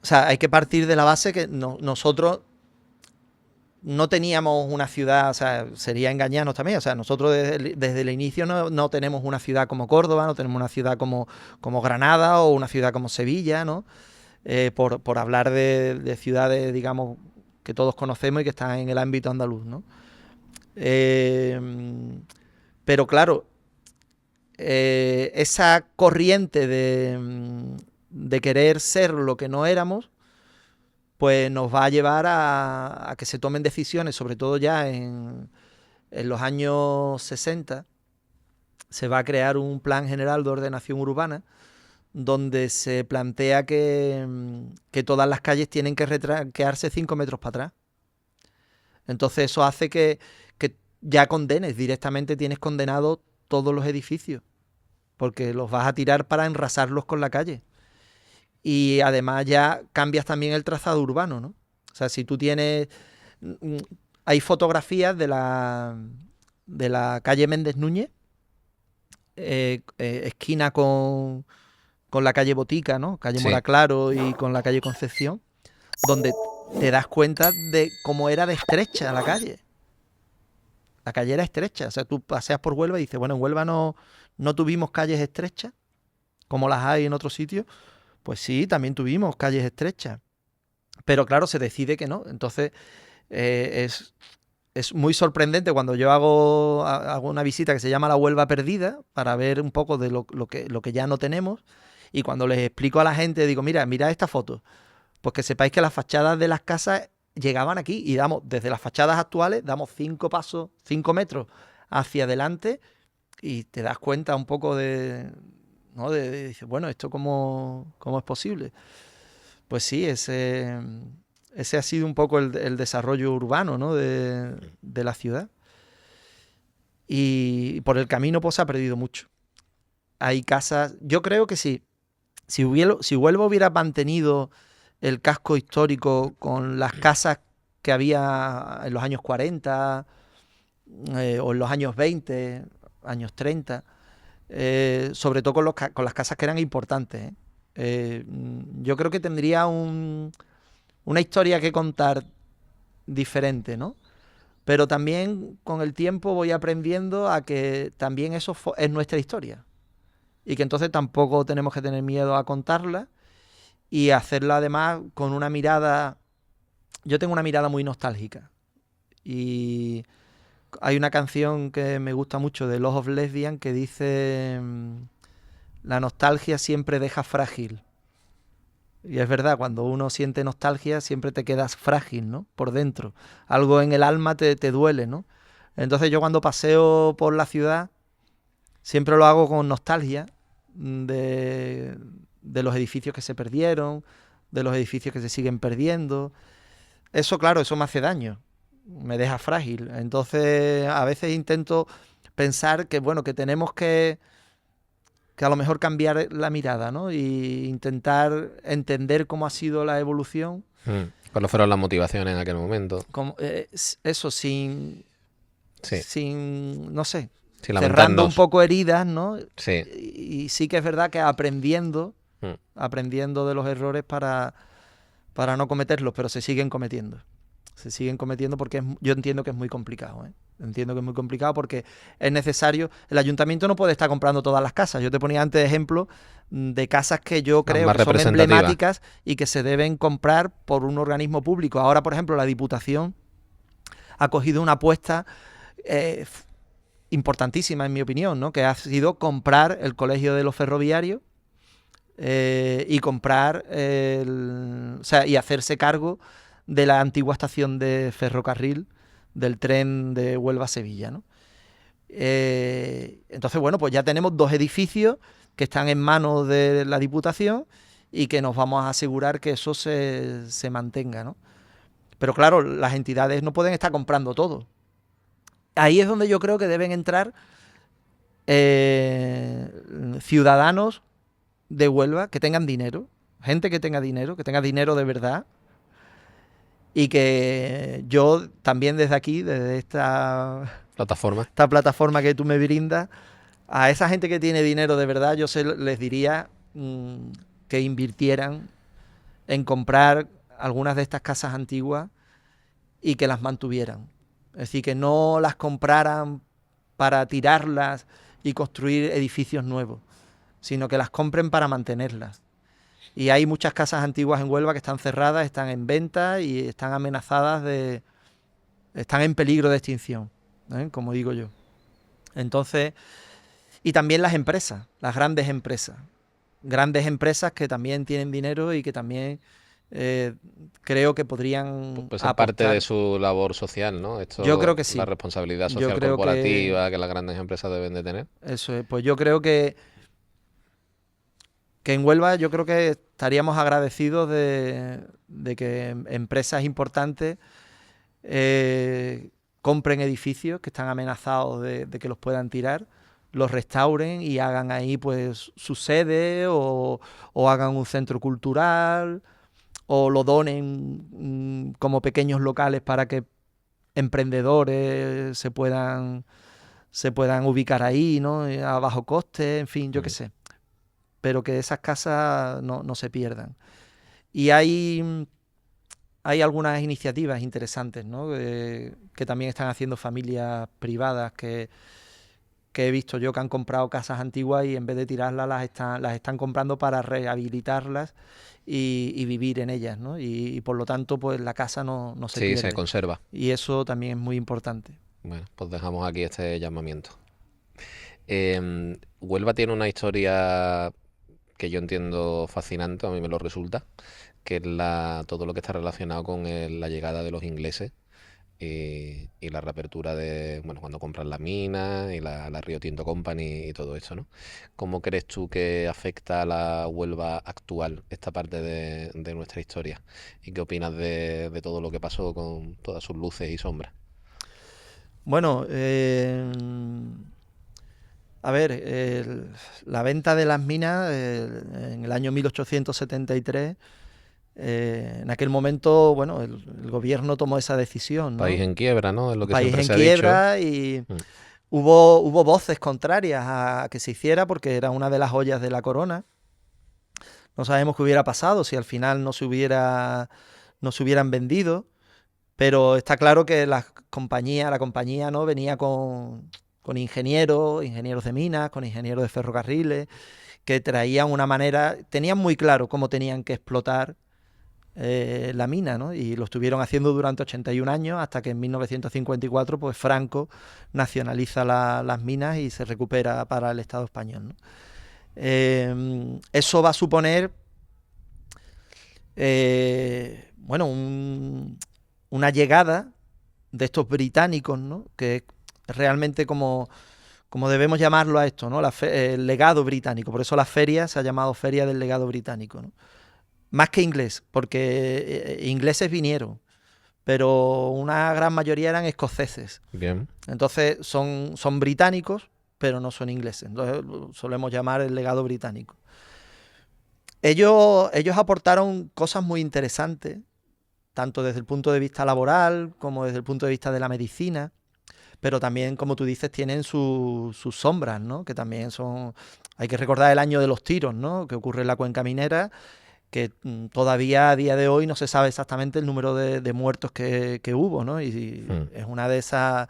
sea, hay que partir de la base que nosotros no teníamos una ciudad, o sea, sería engañarnos también. O sea, nosotros desde el inicio no tenemos una ciudad como Córdoba, no tenemos una ciudad como Granada o una ciudad como Sevilla, ¿no? Por hablar de ciudades, digamos, que todos conocemos y que están en el ámbito andaluz, ¿no? Eh, pero claro, esa corriente de querer ser lo que no éramos, pues nos va a llevar a que se tomen decisiones, sobre todo ya en los años 60, se va a crear un plan general de ordenación urbana donde se plantea que todas las calles tienen que quedarse 5 metros para atrás. Entonces eso hace que ya condenes, directamente tienes condenado todos los edificios, porque los vas a tirar para enrasarlos con la calle. Y además ya cambias también el trazado urbano, ¿no? O sea, si tú tienes... Hay fotografías de la calle Méndez Núñez, esquina con la calle Botica, ¿no? Calle Sí. Mora Claro y con la calle Concepción, donde te das cuenta de cómo era de estrecha la calle. La calle era estrecha. O sea, tú paseas por Huelva y dices, bueno, en Huelva no tuvimos calles estrechas, como las hay en otros sitios. Pues sí, también tuvimos calles estrechas. Pero claro, se decide que no. Entonces, es muy sorprendente cuando yo hago una visita que se llama La Huelva Perdida, para ver un poco de lo que ya no tenemos. Y cuando les explico a la gente, digo, mira esta foto. Pues que sepáis que las fachadas de las casas llegaban aquí y desde las fachadas actuales, damos 5 pasos, 5 metros hacia adelante y te das cuenta un poco ¿no? Dices, bueno, ¿esto cómo es posible? Pues sí, ese ha sido un poco el desarrollo urbano, ¿no? de la ciudad. Y por el camino pues se ha perdido mucho. Hay casas, yo creo que sí, si Huelva hubiera mantenido el casco histórico con las casas que había en los años 40 o en los años 20, años 30, sobre todo con las casas que eran importantes. Yo creo que tendría una historia que contar diferente, ¿no? Pero también con el tiempo voy aprendiendo a que también eso es nuestra historia y que entonces tampoco tenemos que tener miedo a contarla y hacerla además con una mirada... Yo tengo una mirada muy nostálgica y hay una canción que me gusta mucho de Los of Lesbian que dice la nostalgia siempre deja frágil. Y es verdad, cuando uno siente nostalgia siempre te quedas frágil, ¿no? Por dentro. Algo en el alma te duele, ¿no? Entonces yo cuando paseo por la ciudad siempre lo hago con nostalgia de los edificios que se perdieron, de los edificios que se siguen perdiendo. Eso, claro, eso me hace daño, me deja frágil. Entonces, a veces intento pensar que, bueno, que tenemos que a lo mejor cambiar la mirada, ¿no? Y intentar entender cómo ha sido la evolución. ¿Cuáles fueron las motivaciones en aquel momento? Eso, Sí. no sé, Sin cerrando un lamentarnos. poco heridas, ¿no? Sí. Y sí que es verdad que aprendiendo de los errores para no cometerlos, pero se siguen cometiendo. Se siguen cometiendo porque yo entiendo que es muy complicado, ¿eh? Entiendo que es muy complicado porque es necesario... El ayuntamiento no puede estar comprando todas las casas. Yo te ponía antes ejemplo de casas que yo Las creo más que son representativas. emblemáticas y que se deben comprar por un organismo público. Ahora, por ejemplo, la Diputación ha cogido una apuesta importantísima, en mi opinión, ¿no? Que ha sido comprar el Colegio de los Ferroviarios y comprar o sea, y hacerse cargo de la antigua estación de ferrocarril del tren de Huelva a Sevilla, ¿no? Entonces, bueno, pues ya tenemos 2 edificios que están en manos de la Diputación y que nos vamos a asegurar que eso se mantenga, ¿no? Pero claro, las entidades no pueden estar comprando todo. Ahí es donde yo creo que deben entrar ciudadanos de Huelva que tengan dinero, gente que tenga dinero de verdad, y que yo también desde aquí, desde Plataforma. esta plataforma que tú me brindas, a esa gente que tiene dinero de verdad, yo les diría que invirtieran en comprar algunas de estas casas antiguas y que las mantuvieran. Es decir, que no las compraran para tirarlas y construir edificios nuevos, sino que las compren para mantenerlas. Y hay muchas casas antiguas en Huelva que están cerradas, están en venta y están amenazadas están en peligro de extinción, como digo yo. Entonces, y también las empresas, las grandes empresas que también tienen dinero y que también creo que podrían Pues ser parte de apostar. su labor social, ¿no? Yo creo Esto, que la sí. responsabilidad Yo social creo que corporativa que las grandes empresas deben de tener. eso es. Pues yo creo que en Huelva yo creo que estaríamos agradecidos de que empresas importantes compren edificios que están amenazados de que los puedan tirar, los restauren y hagan ahí pues su sede o hagan un centro cultural o lo donen como pequeños locales para que emprendedores se puedan ubicar ahí, ¿no? A bajo coste, en fin, yo qué Mm. sé. Pero que esas casas no se pierdan. Y hay algunas iniciativas interesantes, ¿no? Que también están haciendo familias privadas que he visto yo que han comprado casas antiguas y en vez de tirarlas las están comprando para rehabilitarlas y vivir en ellas, ¿no? Y por lo tanto, pues la casa no se Sí, se pierde. conserva. Y eso también es muy importante. Bueno, pues dejamos aquí este llamamiento. Huelva tiene una historia que yo entiendo fascinante, a mí me lo resulta, que es todo lo que está relacionado con la llegada de los ingleses y la reapertura de, bueno, cuando compran la mina y la Río Tinto Company y todo eso, ¿no? ¿Cómo crees tú que afecta a la Huelva actual esta parte de nuestra historia? ¿Y qué opinas de todo lo que pasó con todas sus luces y sombras? Bueno, a ver, la venta de las minas en el año 1873, en aquel momento, bueno, el gobierno tomó esa decisión, País ¿no? en quiebra, ¿no? Es lo que País siempre en se ha dicho. quiebra y Mm. hubo voces contrarias a que se hiciera porque era una de las joyas de la corona. No sabemos qué hubiera pasado si al final no se hubieran vendido, pero está claro que la compañía no venía con ingenieros de minas, con ingenieros de ferrocarriles, que traían una manera, tenían muy claro cómo tenían que explotar la mina, ¿no? Y lo estuvieron haciendo durante 81 años hasta que en 1954 pues Franco nacionaliza las minas y se recupera para el Estado español, ¿no? Eso va a suponer bueno, una llegada de estos británicos, ¿no? Que es realmente como debemos llamarlo a esto, ¿no? El legado británico. Por eso la feria se ha llamado Feria del Legado Británico, ¿no? Más que inglés, porque ingleses vinieron, pero una gran mayoría eran escoceses. Bien. Entonces son británicos, pero no son ingleses. Entonces solemos llamar el legado británico. Ellos aportaron cosas muy interesantes, tanto desde el punto de vista laboral como desde el punto de vista de la medicina, pero también, como tú dices, tienen sus sombras, ¿no? Que también son... Hay que recordar el año de los tiros, ¿no? Que ocurre en la cuenca minera, que todavía a día de hoy no se sabe exactamente el número de muertos que hubo, ¿no? Y Mm. es una de esas...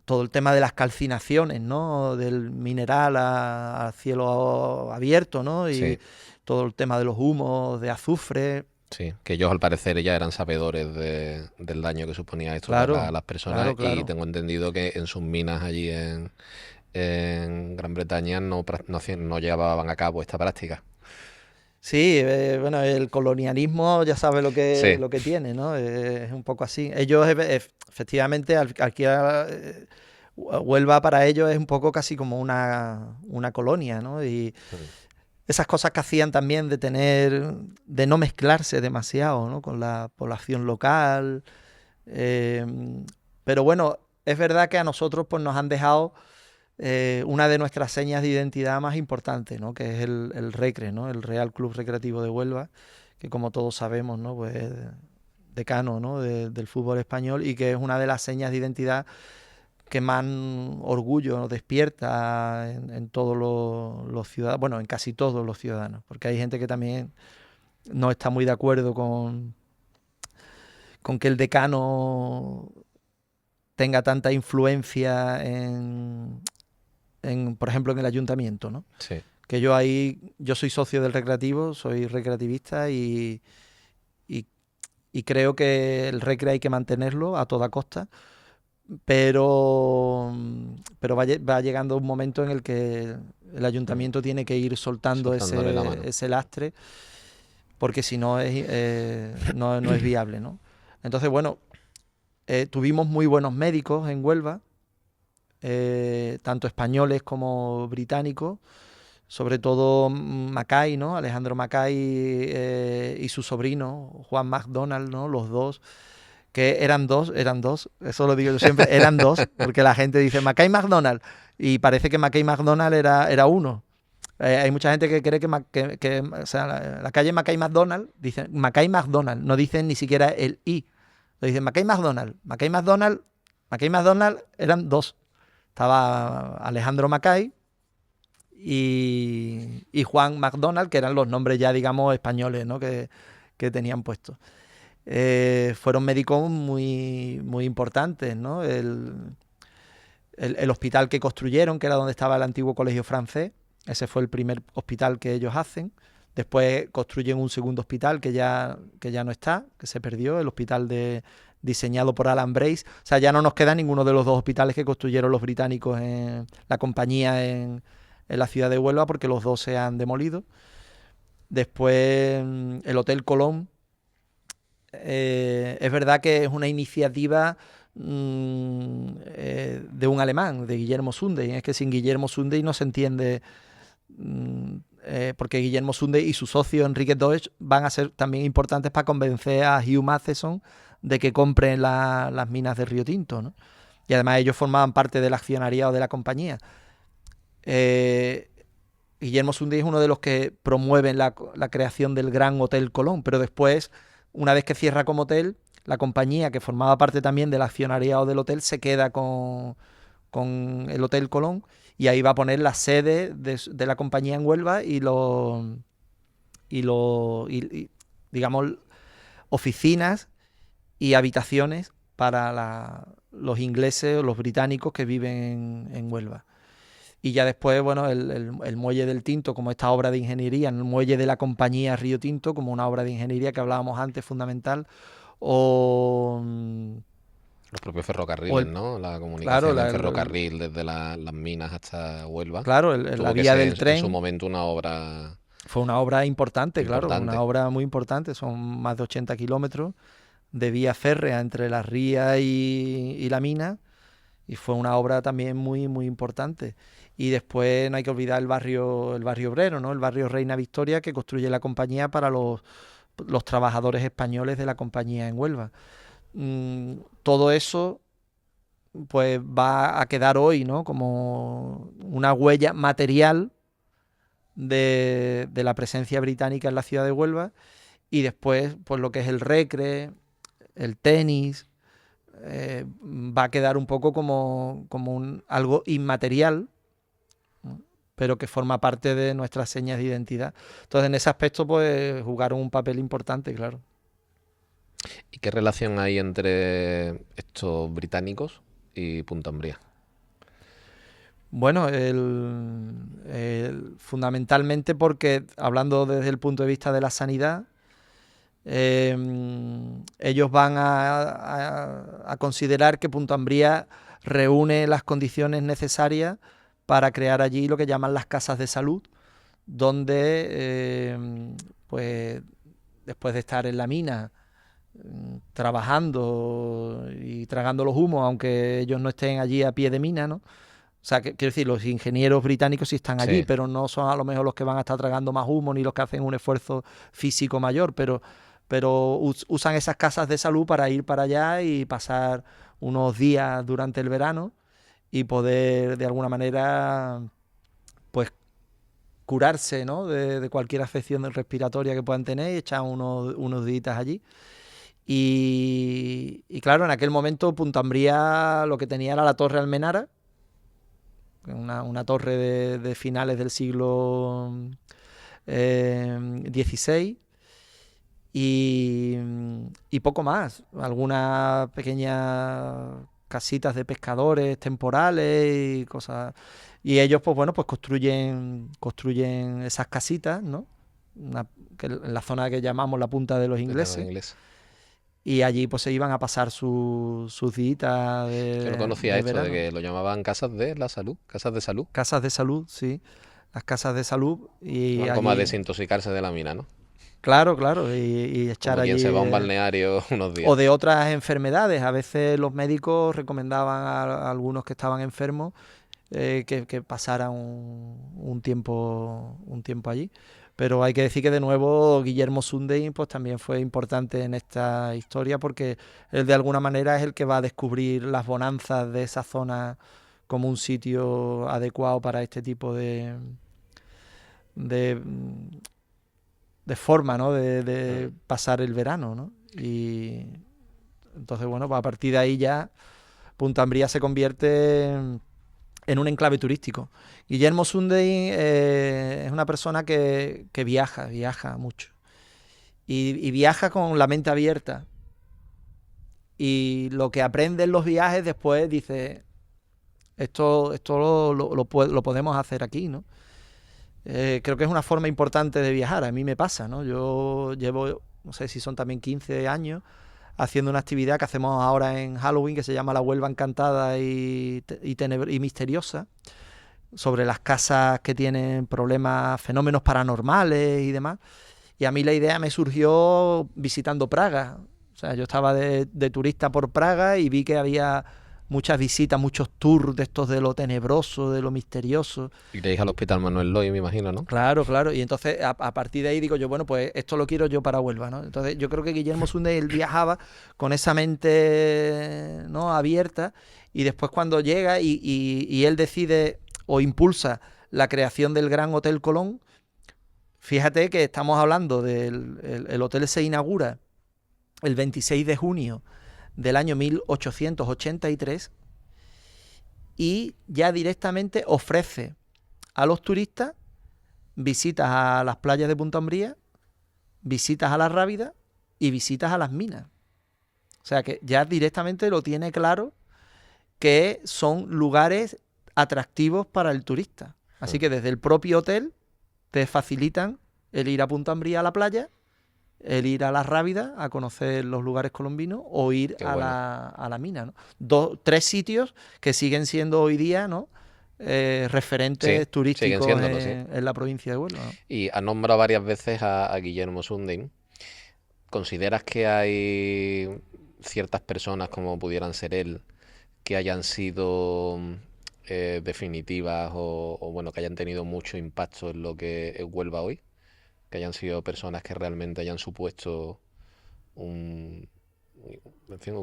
Todo el tema de las calcinaciones, ¿no? Del mineral a cielo abierto, ¿no? Sí, Y todo el tema de los humos, de azufre. sí. Que ellos al parecer ya eran sabedores del daño que suponía esto para Claro, las personas claro, y claro. tengo entendido que en sus minas allí en Gran Bretaña no llevaban a cabo esta práctica. Sí, bueno, el colonialismo ya sabe Sí, lo que tiene, ¿no? Es un poco así. Ellos, efectivamente, aquí Huelva para ellos es un poco casi como una colonia, ¿no? Y mm, esas cosas que hacían también de no mezclarse demasiado, ¿no? Con la población local. eh, pero bueno, es verdad que a nosotros pues nos han dejado una de nuestras señas de identidad más importantes, ¿no? Que es el RECRE, ¿no? El Real Club Recreativo de Huelva, que como todos sabemos, ¿no? Pues es decano, ¿no? Del fútbol español y que es una de las señas de identidad que más orgullo en todos los ciudadanos, bueno, en casi todos los ciudadanos, porque hay gente que también no está muy de acuerdo con que el decano tenga tanta influencia por ejemplo, en el ayuntamiento, ¿no? Sí. Que yo soy socio del recreativo, soy recreativista y, y creo que el recre hay que mantenerlo a toda costa, pero va llegando un momento en el que el ayuntamiento tiene que ir soltando Soltándole la mano. ese lastre, porque si no no es viable, ¿no? Entonces, bueno, tuvimos muy buenos médicos en Huelva, tanto españoles como británicos, sobre todo Mackay, ¿no? Alejandro Mackay y su sobrino, Juan MacDonald, ¿no? Los dos, que eran dos, eso lo digo yo siempre, eran dos, porque la gente dice Mackay MacDonald, y parece que Mackay MacDonald era uno. Hay mucha gente que cree que o sea, la calle Mackay MacDonald, dicen Mackay MacDonald, no dicen ni siquiera el I. Lo dicen Mackay MacDonald. Mackay MacDonald eran dos. Estaba Alejandro Mackay y Juan MacDonald, que eran los nombres ya, digamos, españoles, ¿no? que tenían puestos. Fueron médicos muy importantes, ¿no? El hospital que construyeron, que era donde estaba el antiguo colegio francés, ese fue el primer hospital que ellos hacen. Después construyen un segundo hospital que ya no está, que se perdió, el hospital diseñado por Alan Brace. O sea, ya no nos queda ninguno de los dos hospitales que construyeron los británicos en la compañía en la ciudad de Huelva, porque los dos se han demolido. Después el Hotel Colón. Es verdad que es una iniciativa de un alemán, de Guillermo Sunday. Es que sin Guillermo Sunday no se entiende, porque Guillermo Sunday y su socio Enrique Deutsch van a ser también importantes para convencer a Hugh Matheson de que compren las minas de Río Tinto, ¿no? Y además ellos formaban parte del accionariado de la compañía. Guillermo Sunday es uno de los que promueven la creación del Gran Hotel Colón, pero después, una vez que cierra como hotel, la compañía que formaba parte también del accionariado del hotel se queda con el Hotel Colón y ahí va a poner la sede de la compañía en Huelva y digamos, oficinas y habitaciones para los ingleses o los británicos que viven en Huelva. Y ya después, bueno, el muelle del Tinto como esta obra de ingeniería, el muelle de la compañía Río Tinto como una obra de ingeniería que hablábamos antes, fundamental, o Los propios o ferrocarriles, ¿no? La claro, comunicación en ferrocarril desde las minas hasta Huelva. claro, la Tuvo que vía ser del en su tren momento una obra fue una obra importante, claro, una importante. obra muy importante, son más de 80 kilómetros de vía férrea entre la ría y la mina, y fue una obra también muy importante. Y después no hay que olvidar el barrio obrero, ¿no? El barrio Reina Victoria que construye la compañía para los trabajadores españoles de la compañía en Huelva. Todo eso pues va a quedar hoy, ¿no? Como una huella material de la presencia británica en la ciudad de Huelva, y después pues lo que es el recre, el tenis, va a quedar un poco como algo inmaterial, ¿no? Pero que forma parte de nuestras señas de identidad. Entonces, en ese aspecto, pues jugaron un papel importante, claro. ¿Y qué relación hay entre estos británicos y Punta Umbría? Bueno, fundamentalmente porque, hablando desde el punto de vista de la sanidad, ellos van a considerar que Punta Umbría reúne las condiciones necesarias para crear allí lo que llaman las casas de salud, donde, pues, después de estar en la mina, trabajando y tragando los humos, aunque ellos no estén allí a pie de mina, ¿no? O sea, quiero decir, los ingenieros británicos sí están allí, Sí, pero no son a lo mejor los que van a estar tragando más humo ni los que hacen un esfuerzo físico mayor, pero usan esas casas de salud para ir para allá y pasar unos días durante el verano y poder de alguna manera pues curarse, ¿no? de cualquier afección respiratoria que puedan tener y echar unos días allí. Y claro, en aquel momento Punta Umbría lo que tenía era la Torre Almenara, una torre de finales del siglo XVI, y poco más. Algunas pequeñas casitas de pescadores temporales y cosas. Y ellos, pues bueno, pues construyen esas casitas, ¿no? En la zona que llamamos la Punta de los Ingleses. Y allí pues se iban a pasar sus días Yo no conocía de esto de verano. que lo llamaban casas de la salud, casas de salud. Casas de salud, sí. Las casas de salud. Y Van como a allí, desintoxicarse de la mina, ¿no? claro, claro. Y echar Como quien allí. se va a un balneario unos días. O de otras enfermedades. A veces los médicos recomendaban a algunos que estaban enfermos que pasaran un tiempo allí. Pero hay que decir que de nuevo Guillermo Sundin pues también fue importante en esta historia porque él de alguna manera es el que va a descubrir las bonanzas de esa zona como un sitio adecuado para este tipo de, de forma, ¿no? de pasar el verano, ¿no? Y entonces, bueno, pues a partir de ahí ya Punta Umbría se convierte en un enclave turístico. Guillermo Sundin es una persona que viaja mucho. Y viaja con la mente abierta. Y lo que aprende en los viajes después dice, esto lo podemos hacer aquí, ¿no? Creo que es una forma importante de viajar. A mí me pasa, ¿no? Yo llevo, no sé si son también 15 años, haciendo una actividad que hacemos ahora en Halloween que se llama La Huelva Encantada y Misteriosa, sobre las casas que tienen problemas, fenómenos paranormales y demás. Y a mí la idea me surgió visitando Praga. O sea, yo estaba de turista por Praga y vi que había muchas visitas, muchos tours de estos de lo tenebroso, de lo misterioso. Y te dije al Hospital Manuel Loy, me imagino, ¿no? Claro, claro. Y entonces a partir de ahí digo yo, bueno, pues esto lo quiero yo para Huelva, ¿no? Entonces yo creo que Guillermo Sunde él viajaba con esa mente, ¿no?, abierta, y después cuando llega y él decide o impulsa la creación del Gran Hotel Colón, fíjate que estamos hablando el hotel se inaugura el 26 de junio del año 1883 y ya directamente ofrece a los turistas visitas a las playas de Punta Umbría, visitas a la Rábida y visitas a las minas. O sea que ya directamente lo tiene claro que son lugares atractivos para el turista. Así que desde el propio hotel te facilitan el ir a Punta Umbría a la playa, el ir a la Rábida a conocer los lugares colombinos o ir a la mina, ¿no? 3 sitios que siguen siendo hoy día, ¿no?, referentes turísticos en la provincia de Huelva, ¿no? Y has nombrado varias veces a Guillermo Sundin. ¿Consideras que hay ciertas personas, como pudieran ser él, que hayan sido definitivas o bueno, que hayan tenido mucho impacto en lo que es Huelva hoy? Que hayan sido personas que realmente hayan supuesto un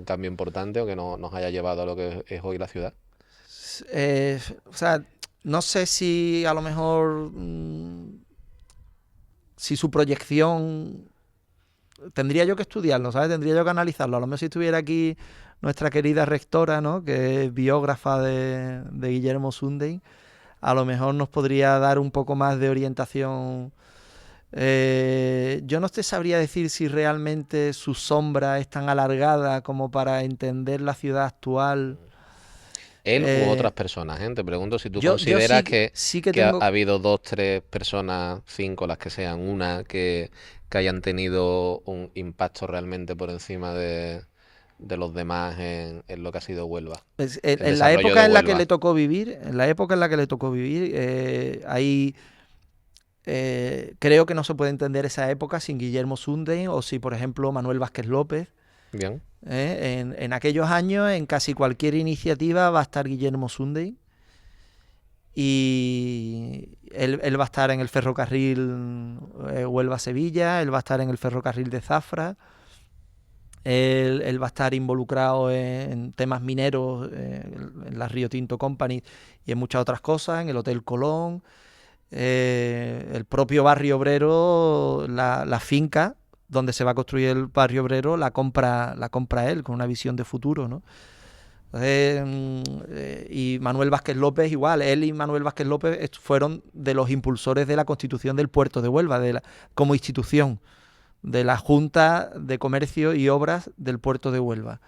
cambio importante o que nos haya llevado a lo que es hoy la ciudad. O sea, no sé si a lo mejor si su proyección tendría yo que estudiarlo, ¿sabes? Tendría yo que analizarlo. A lo mejor si estuviera aquí nuestra querida rectora, ¿no?, que es biógrafa de Guillermo Sundin, a lo mejor nos podría dar un poco más de orientación. Yo no te sabría decir si realmente su sombra es tan alargada como para entender la ciudad actual. Él u otras personas, ¿eh? Te pregunto si tú consideras sí que tengo... ha habido 2, 3 personas, 5, las que sean, una que hayan tenido un impacto realmente por encima de los demás en lo que ha sido Huelva. En la época en la que le tocó vivir, ahí creo que no se puede entender esa época sin Guillermo Sundin o si, por ejemplo, Manuel Vázquez López. Bien. En aquellos años, en casi cualquier iniciativa va a estar Guillermo Sundin y él va a estar en el ferrocarril Huelva-Sevilla, él va a estar en el ferrocarril de Zafra, él va a estar involucrado en temas mineros en la Río Tinto Company y en muchas otras cosas, en el Hotel Colón, el propio barrio obrero, la finca donde se va a construir el barrio obrero la compra él con una visión de futuro, ¿no? Y Manuel Vázquez López igual, él y Manuel Vázquez López fueron de los impulsores de la constitución del puerto de Huelva como institución, de la Junta de Comercio y Obras del puerto de Huelva.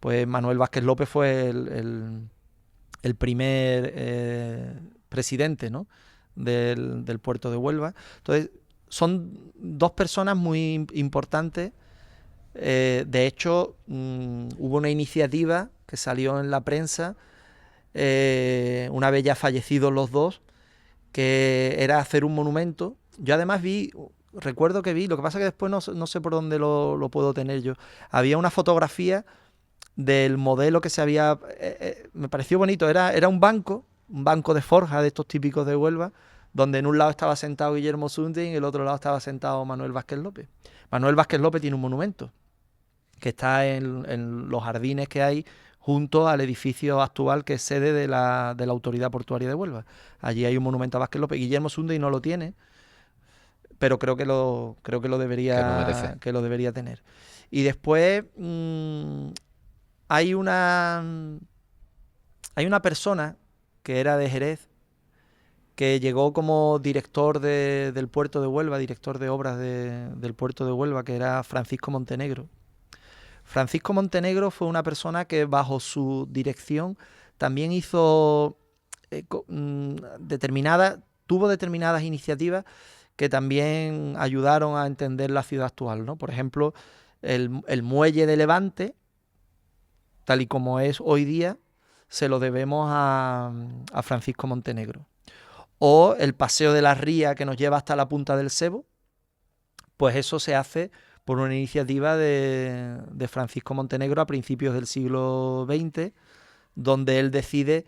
Pues Manuel Vázquez López fue el primer presidente, ¿no?, del puerto de Huelva. Entonces, son dos personas muy importantes. De hecho, hubo una iniciativa que salió en la prensa, una vez ya fallecidos los dos, que era hacer un monumento. Yo además recuerdo que vi, lo que pasa que después no sé por dónde lo puedo tener yo. Había una fotografía del modelo que se había... me pareció bonito, era un banco de forja de estos típicos de Huelva, donde en un lado estaba sentado Guillermo Sundin y en el otro lado estaba sentado Manuel Vázquez López. Manuel Vázquez López tiene un monumento que está en los jardines que hay junto al edificio actual que es sede de la Autoridad Portuaria de Huelva. Allí hay un monumento a Vázquez López. Guillermo Sundin no lo tiene, pero creo que lo debería tener. Y después hay una persona que era de Jerez, que llegó como director del puerto de Huelva, director de obras del puerto de Huelva, que era Francisco Montenegro. Francisco Montenegro fue una persona que bajo su dirección también hizo tuvo determinadas iniciativas que también ayudaron a entender la ciudad actual, ¿no? Por ejemplo, el muelle de Levante, tal y como es hoy día, se lo debemos a Francisco Montenegro. O el paseo de la Ría que nos lleva hasta la punta del Sebo, pues eso se hace por una iniciativa de Francisco Montenegro a principios del siglo XX, donde él decide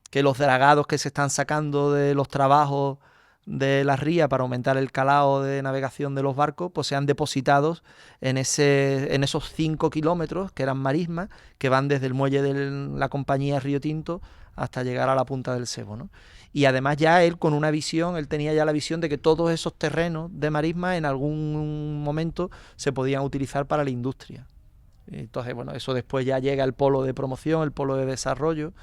que los dragados que se están sacando de los trabajos de la ría para aumentar el calado de navegación de los barcos, pues sean depositados en esos 5 kilómetros que eran marismas, que van desde el muelle de la compañía Río Tinto hasta llegar a la punta del Sebo, ¿no? Y además ya él con una visión, él tenía ya la visión de que todos esos terrenos de marisma en algún momento se podían utilizar para la industria. Entonces, bueno, eso después ya llega el polo de promoción, el polo de desarrollo,